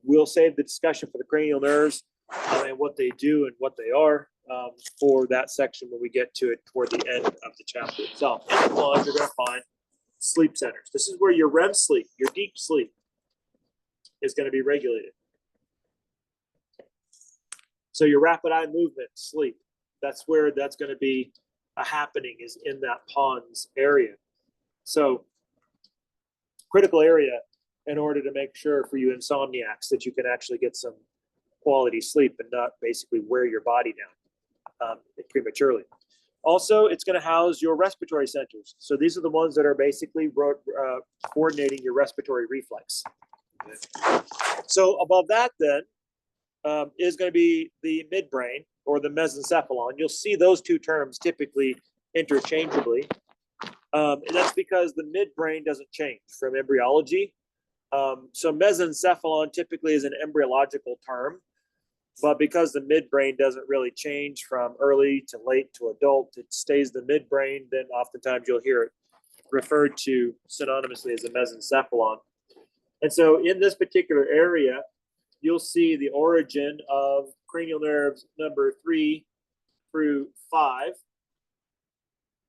we'll save the discussion for the cranial nerves and what they do and what they are for that section when we get to it toward the end of the chapter itself. In the pons, you're going to find sleep centers. This is where your REM sleep, your deep sleep, is going to be regulated. So your rapid eye movement sleep, that's where that's going to be happening, is in that pons area. So critical area in order to make sure for you insomniacs that you can actually get some quality sleep and not basically wear your body down prematurely. Also, it's going to house your respiratory centers. So these are the ones that are basically coordinating your respiratory reflex. So above that then is going to be the midbrain or the mesencephalon. You'll see those two terms typically interchangeably. And that's because the midbrain doesn't change from embryology. So mesencephalon typically is an embryological term, but because the midbrain doesn't really change from early to late to adult, it stays the midbrain, then oftentimes you'll hear it referred to synonymously as a mesencephalon. And so in this particular area, you'll see the origin of cranial nerves number 3 through 5.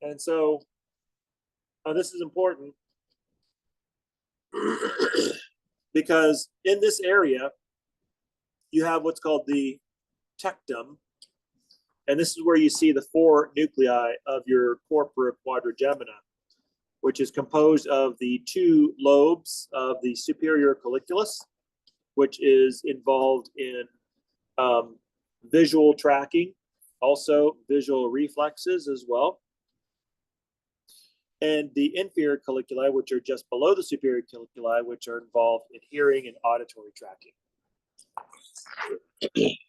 And so this is important. Because in this area, you have what's called the tectum, and this is where you see the 4 nuclei of your corpora quadrigemina, which is composed of the 2 lobes of the superior colliculus, which is involved in visual tracking, also visual reflexes as well. And the inferior colliculi, which are just below the superior colliculi, which are involved in hearing and auditory tracking.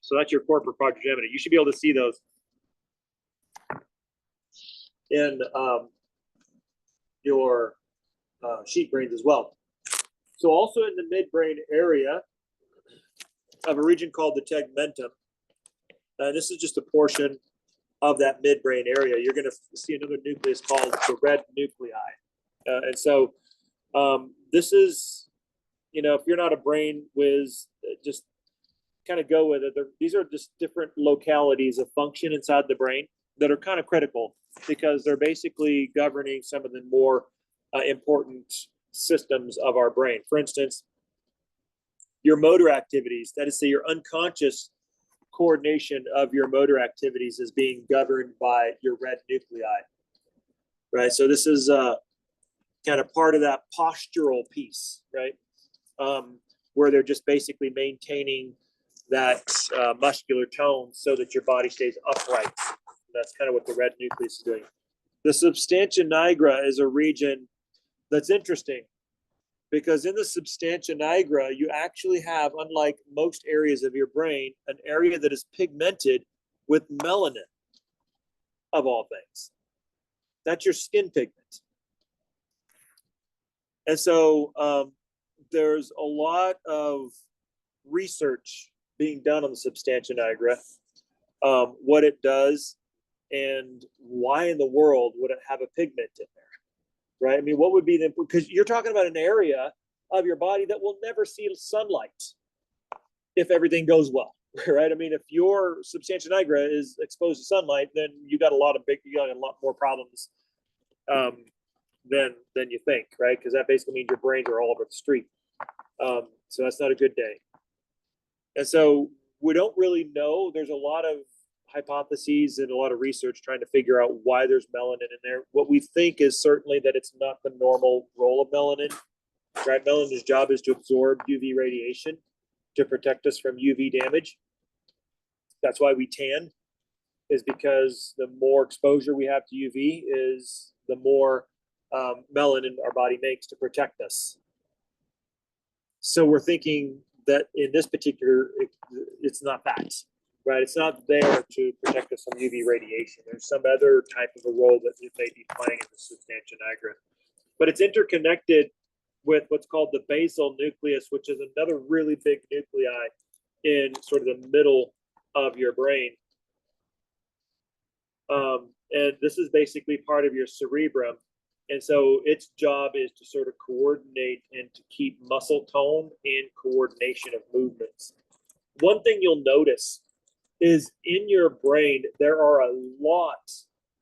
So that's your corpora quadrigemina. You should be able to see those in your sheep brains as well. So also in the midbrain area of a region called the tegmentum, this is just a portion of that midbrain area. You're going to see another nucleus called the red nuclei. And so this is, you know, if you're not a brain whiz, just kind of go with it. These are just different localities of function inside the brain that are kind of critical because they're basically governing some of the more important systems of our brain. For instance, your motor activities, that is to say your unconscious coordination of your motor activities is being governed by your red nuclei, right? So this is kind of part of that postural piece, right? Where they're just basically maintaining that muscular tone so that your body stays upright. That's kind of what the red nucleus is doing. The substantia nigra is a region that's interesting because in the substantia nigra, you actually have, unlike most areas of your brain, an area that is pigmented with melanin, of all things. That's your skin pigment. And so there's a lot of research being done on the substantia nigra, what it does, and why in the world would it have a pigment in there, right? I mean, what would be the, because you're talking about an area of your body that will never see sunlight if everything goes well, right? I mean, if your substantia nigra is exposed to sunlight, then you got a lot more problems than you think, right? Because that basically means your brains are all over the street. So that's not a good day. And so we don't really know. There's a lot of hypotheses and a lot of research trying to figure out why there's melanin in there. What we think is certainly that it's not the normal role of melanin, right? Melanin's job is to absorb UV radiation to protect us from UV damage. That's why we tan, is because the more exposure we have to UV is the more melanin our body makes to protect us. So we're thinking that in this particular, it's not that, right? It's not there to protect us from UV radiation. There's some other type of a role that it may be playing in the substantia nigra. But it's interconnected with what's called the basal nucleus, which is another really big nuclei in sort of the middle of your brain. And this is basically part of your cerebrum. And so its job is to sort of coordinate and to keep muscle tone and coordination of movements. One thing you'll notice is in your brain, there are a lot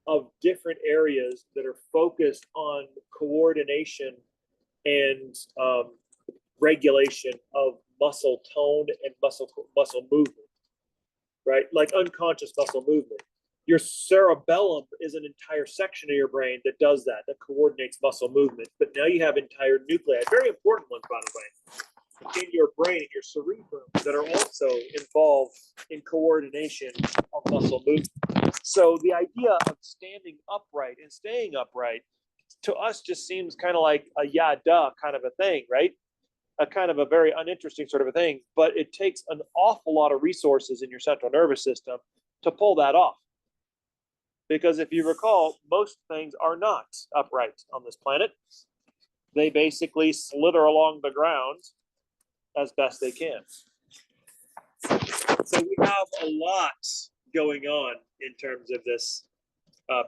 of different areas that are focused on coordination and regulation of muscle tone and muscle movement, right? Like unconscious muscle movement. Your cerebellum is an entire section of your brain that does that coordinates muscle movement. But now you have entire nuclei, very important ones, by the way, in your brain, in your cerebrum, that are also involved in coordination of muscle movement. So the idea of standing upright and staying upright to us just seems kind of like a yeah, duh kind of a thing, right? A kind of a very uninteresting sort of a thing, but it takes an awful lot of resources in your central nervous system to pull that off. Because if you recall, most things are not upright on this planet. They basically slither along the ground as best they can. So we have a lot going on in terms of this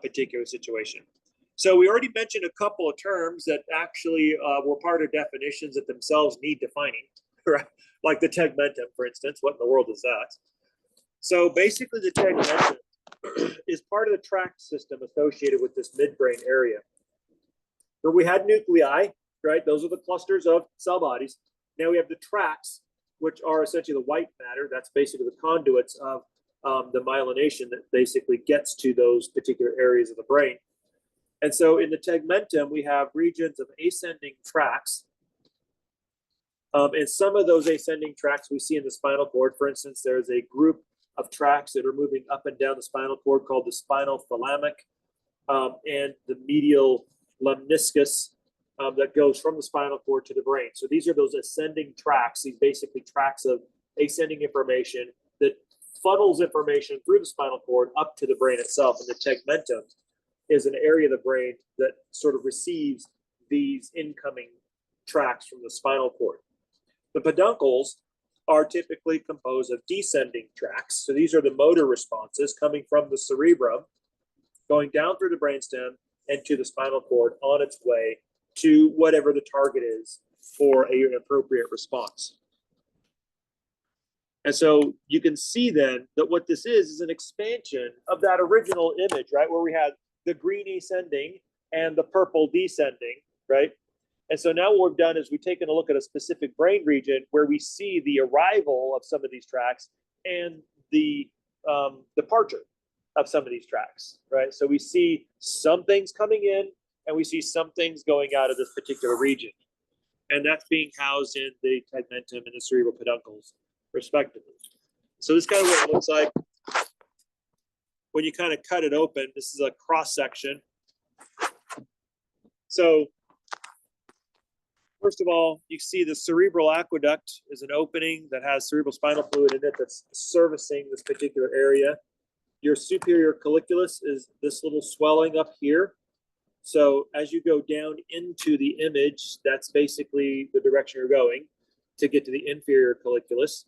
particular situation. So we already mentioned a couple of terms that actually were part of definitions that themselves need defining, right? Like the tegmentum, for instance. What in the world is that? So basically the tegmentum is part of the tract system associated with this midbrain area, where we had nuclei right? Those are the clusters of cell bodies. Now we have the tracts, which are essentially the white matter. That's basically the conduits of the myelination that basically gets to those particular areas of the brain. And so in the tegmentum, we have regions of ascending tracts. And some of those ascending tracts we see in the spinal cord. For instance, there's a group of tracts that are moving up and down the spinal cord called the spinal thalamic and the medial lemniscus that goes from the spinal cord to the brain. So these are those ascending tracts, these basically tracts of ascending information that funnels information through the spinal cord up to the brain itself. And the tegmentum is an area of the brain that sort of receives these incoming tracts from the spinal cord. The peduncles are typically composed of descending tracts. So these are the motor responses coming from the cerebrum, going down through the brainstem and to the spinal cord on its way to whatever the target is for an appropriate response. And so you can see then that what this is an expansion of that original image, right? Where we had the green ascending and the purple descending, right? And so now what we've done is we've taken a look at a specific brain region where we see the arrival of some of these tracks and the departure of some of these tracks, right? So we see some things coming in and we see some things going out of this particular region. And that's being housed in the tegmentum and the cerebral peduncles, respectively. So this is kind of what it looks like when you kind of cut it open. This is a cross section. So first of all, you see the cerebral aqueduct is an opening that has cerebral spinal fluid in it that's servicing this particular area. Your superior colliculus is this little swelling up here. So as you go down into the image, that's basically the direction you're going to get to the inferior colliculus.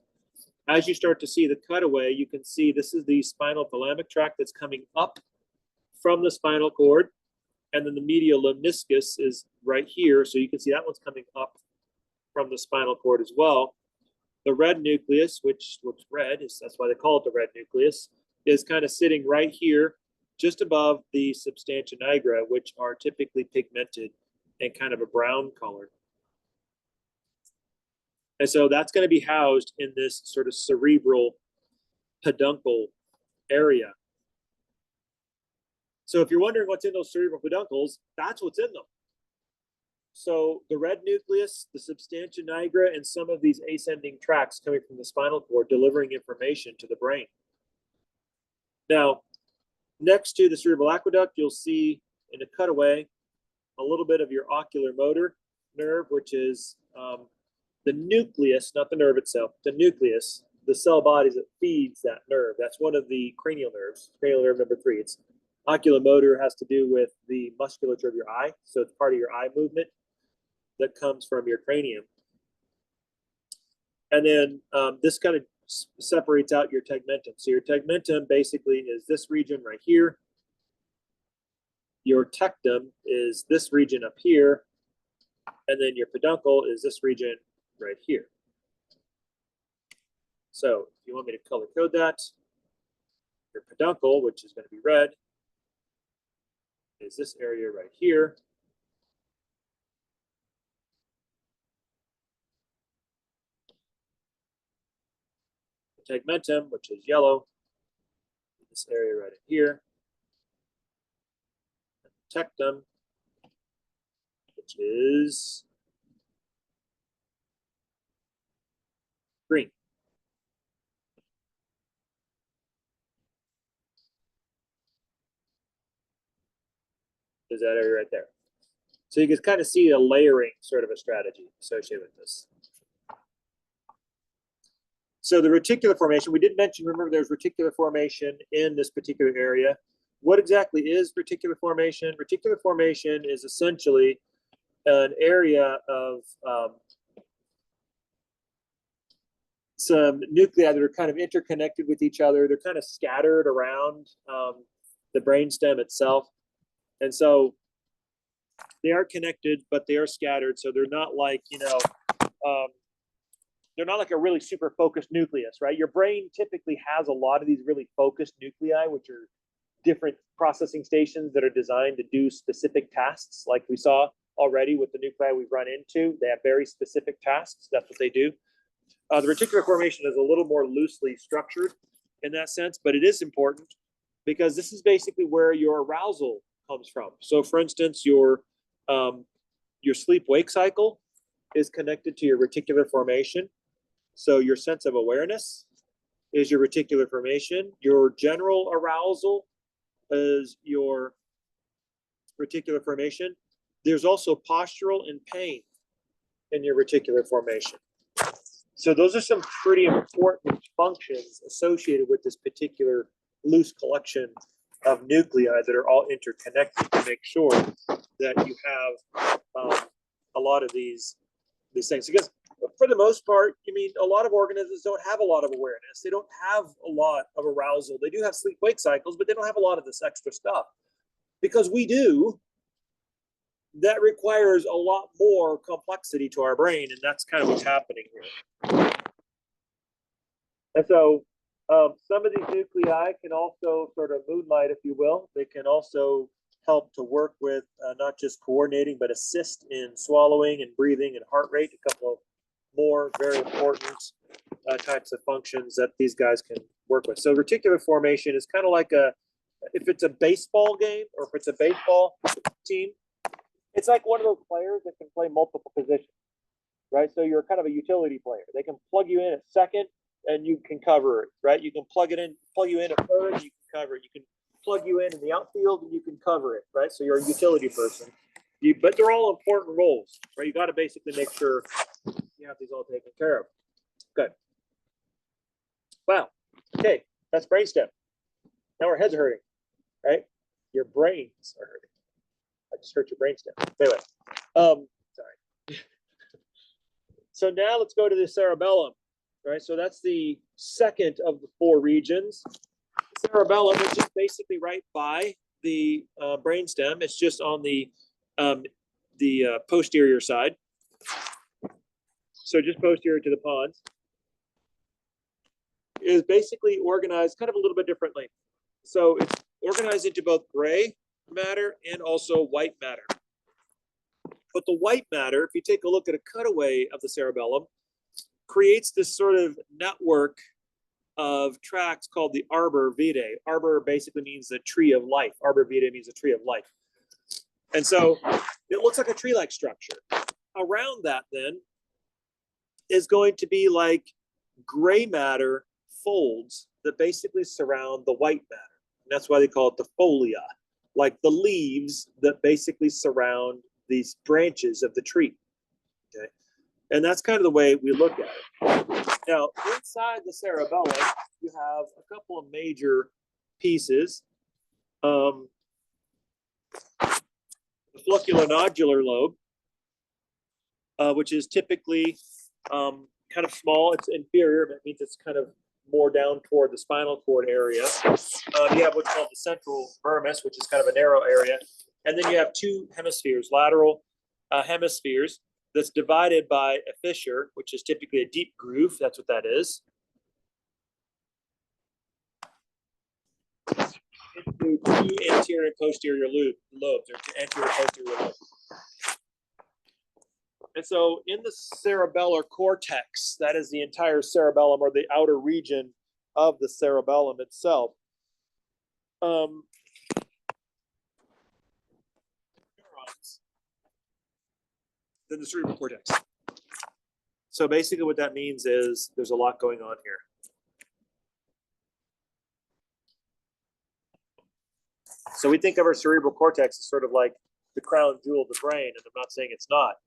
As you start to see the cutaway, you can see this is the spinal thalamic tract that's coming up from the spinal cord. And then the medial lemniscus is right here. So you can see that one's coming up from the spinal cord as well. The red nucleus, which looks red, that's why they call it the red nucleus, is kind of sitting right here, just above the substantia nigra, which are typically pigmented and kind of a brown color. And so that's going to be housed in this sort of cerebral peduncle area. So if you're wondering what's in those cerebral peduncles, that's what's in them. So the red nucleus, the substantia nigra, and some of these ascending tracts coming from the spinal cord delivering information to the brain. Now, next to the cerebral aqueduct, you'll see in a cutaway a little bit of your ocular motor nerve, which is the nucleus, not the nerve itself, the nucleus, the cell bodies that feeds that nerve. That's one of the cranial nerves, cranial nerve number 3. It's oculomotor has to do with the musculature of your eye. So it's part of your eye movement that comes from your cranium. And then this kind of separates out your tegmentum. So your tegmentum basically is this region right here. Your tectum is this region up here. And then your peduncle is this region right here. So if you want me to color code that, your peduncle, which is going to be red, is this area right here. The tegmentum, which is yellow, this area right in here. And the tectum, which is green. Is that area right there. So you can kind of see a layering sort of a strategy associated with this. So the reticular formation, we did mention, remember there's reticular formation in this particular area. What exactly is reticular formation? Reticular formation is essentially an area of some nuclei that are kind of interconnected with each other. They're kind of scattered around the brainstem itself. And so they are connected, but they are scattered. So they're not like, they're not like a really super focused nucleus, right? Your brain typically has a lot of these really focused nuclei, which are different processing stations that are designed to do specific tasks, like we saw already with the nuclei we've run into. They have very specific tasks. That's what they do. The reticular formation is a little more loosely structured in that sense, but it is important because this is basically where your arousal comes from. So, for instance, your sleep-wake cycle is connected to your reticular formation. So your sense of awareness is your reticular formation. Your general arousal is your reticular formation. There's also postural and pain in your reticular formation. So those are some pretty important functions associated with this particular loose collection of nuclei that are all interconnected to make sure that you have a lot of these things. Because for the most part, I mean, a lot of organisms don't have a lot of awareness. They don't have a lot of arousal. They do have sleep-wake cycles, but they don't have a lot of this extra stuff. Because we do, that requires a lot more complexity to our brain, and that's kind of what's happening here. And so some of these nuclei can also sort of moonlight, if you will. They can also help to work with not just coordinating, but assist in swallowing and breathing and heart rate, a couple of more very important types of functions that these guys can work with. So reticular formation is kind of like if it's a baseball game or if it's a baseball team, it's like one of those players that can play multiple positions, right? So you're kind of a utility player. They can plug you in at second and you can cover it, right? You can plug you in at third and you can cover it. You can plug you in the outfield and you can cover it, right? So you're a utility person. But they're all important roles, right? You got to basically make sure you have these all taken care of. Good. Wow. Okay, that's brainstem. Now our heads are hurting, right? Your brains are hurting. I just hurt your brainstem. Anyway, sorry. So now let's go to the cerebellum, right? So that's the second of the four regions. The cerebellum, which is basically right by the brainstem. It's just on the posterior side. So just posterior to the pons. Is basically organized kind of a little bit differently. So it's organized into both gray matter and also white matter. But the white matter, if you take a look at a cutaway of the cerebellum, creates this sort of network of tracts called the arbor vitae. Arbor basically means the tree of life. Arbor vitae means the tree of life. And so it looks like a tree-like structure. Around that then is going to be like gray matter folds that basically surround the white matter. And that's why they call it the folia, like the leaves that basically surround these branches of the tree. Okay. And that's kind of the way we look at it. Now, inside the cerebellum, you have a couple of major pieces. The folliculonodular lobe, which is typically kind of small. It's inferior, but it means it's kind of more down toward the spinal cord area. You have what's called the central vermis, which is kind of a narrow area. And then you have two hemispheres, lateral hemispheres, that's divided by a fissure, which is typically a deep groove. That's what that is. Into two anterior and posterior lobes, or anterior and posterior lobes. And so in the cerebellar cortex, that is the entire cerebellum or the outer region of the cerebellum itself. Neurons. Then the cerebral cortex. So basically what that means is there's a lot going on here. So we think of our cerebral cortex as sort of like the crown jewel of the brain, and I'm not saying it's not.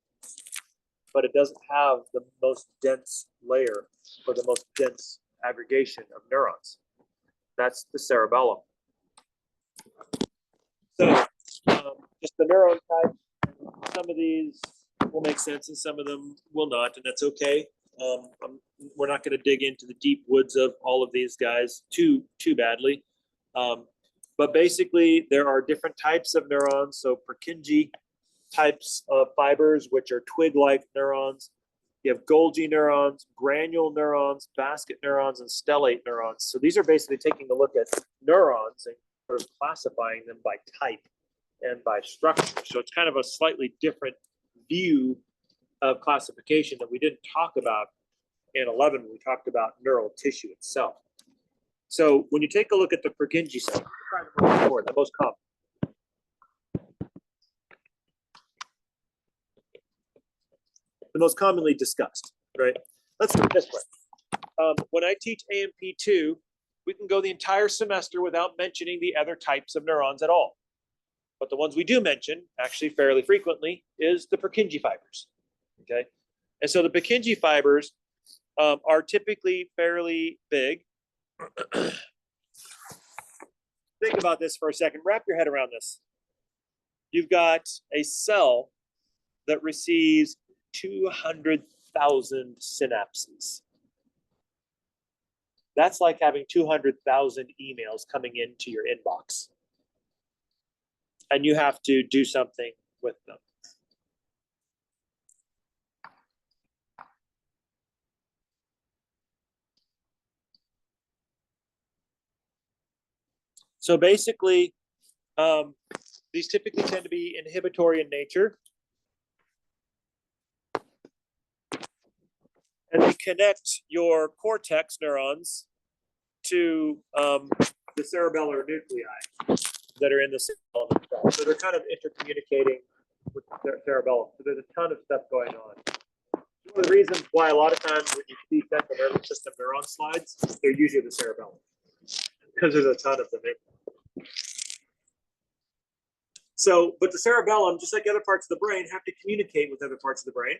But it doesn't have the most dense layer or the most dense aggregation of neurons. That's the cerebellum. So just the neuron type, some of these will make sense and some of them will not, and that's okay. We're not going to dig into the deep woods of all of these guys too badly. But basically, there are different types of neurons. So Purkinje types of fibers, which are twig-like neurons. You have Golgi neurons, granule neurons, basket neurons, and stellate neurons. So these are basically taking a look at neurons and sort of classifying them by type. and by structure. So it's kind of a slightly different view of classification that we didn't talk about in 11 when we talked about neural tissue itself. So when you take a look at the Purkinje cell, the most common. The most commonly discussed, right? Let's put it this way. When I teach AMP2, we can go the entire semester without mentioning the other types of neurons at all. But the ones we do mention, actually fairly frequently, is the Purkinje fibers, okay? And so the Purkinje fibers are typically fairly big. Think about this for a second. Wrap your head around this. You've got a cell that receives 200,000 synapses. That's like having 200,000 emails coming into your inbox. And you have to do something with them. So basically, these typically tend to be inhibitory in nature. And they connect your cortex neurons to the cerebellar nuclei that are in the cell themselves. So they're kind of intercommunicating with the cerebellum. So there's a ton of stuff going on. One of the reasons why a lot of times when you see central nervous system neuron slides, they're usually the cerebellum, because there's a ton of them in there. So, but the cerebellum, just like other parts of the brain, have to communicate with other parts of the brain.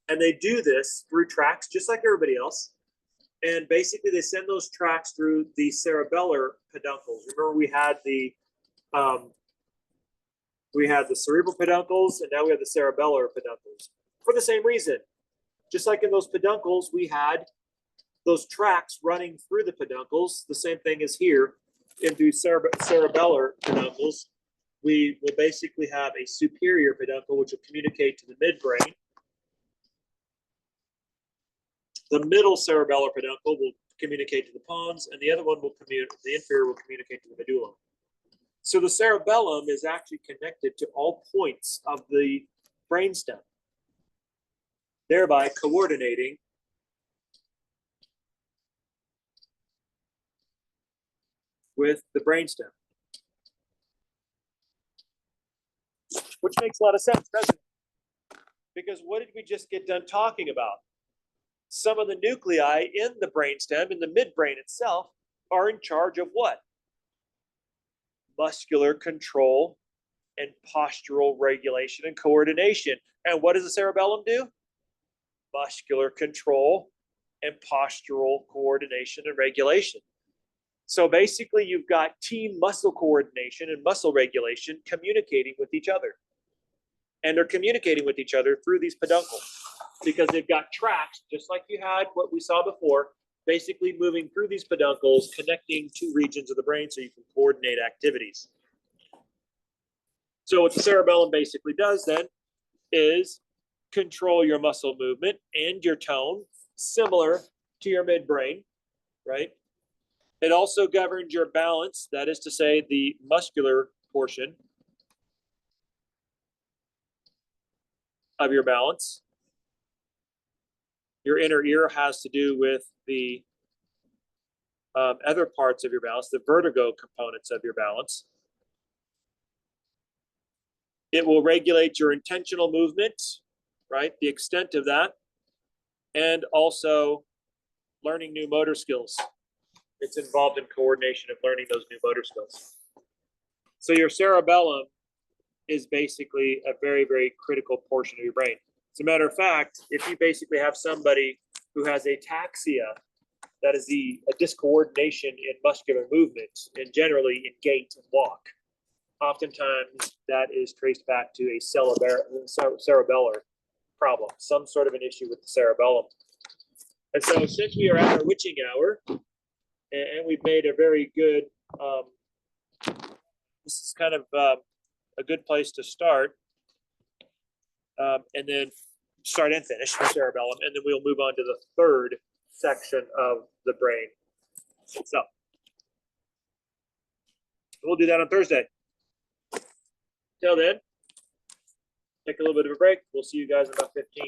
And they do this through tracks, just like everybody else. And basically, they send those tracks through the cerebellar peduncles. Remember, we had the cerebral peduncles, and now we have the cerebellar peduncles for the same reason. Just like in those peduncles, we had those tracks running through the peduncles. The same thing is here into cerebellar peduncles. We will basically have a superior peduncle, which will communicate to the midbrain. The middle cerebellar peduncle will communicate to the pons, and the other one will the inferior will communicate to the medulla. So the cerebellum is actually connected to all points of the brainstem, thereby coordinating with the brainstem. Which makes a lot of sense, doesn't it? Because what did we just get done talking about? Some of the nuclei in the brainstem, in the midbrain itself, are in charge of what? Muscular control and postural regulation and coordination. And what does the cerebellum do? Muscular control and postural coordination and regulation. So basically, you've got team muscle coordination and muscle regulation communicating with each other. And they're communicating with each other through these peduncles because they've got tracks, just like you had what we saw before, basically moving through these peduncles, connecting two regions of the brain so you can coordinate activities. So what the cerebellum basically does then is control your muscle movement and your tone, similar to your midbrain, right? It also governs your balance, that is to say, the muscular portion of your balance. Your inner ear has to do with the other parts of your balance, the vertigo components of your balance. It will regulate your intentional movement, right? The extent of that, and also learning new motor skills. It's involved in coordination of learning those new motor skills. So your cerebellum is basically a very, very critical portion of your brain. As a matter of fact, if you basically have somebody who has ataxia, that is a discoordination in muscular movement and generally in gait and walk, oftentimes that is traced back to a cerebellar problem, some sort of an issue with the cerebellum. And so since we are at our witching hour, and we've made a very good, this is kind of a good place to start, and then start and finish the cerebellum, and then we'll move on to the third section of the brain itself. We'll do that on Thursday. Till then, take a little bit of a break. We'll see you guys in about 15.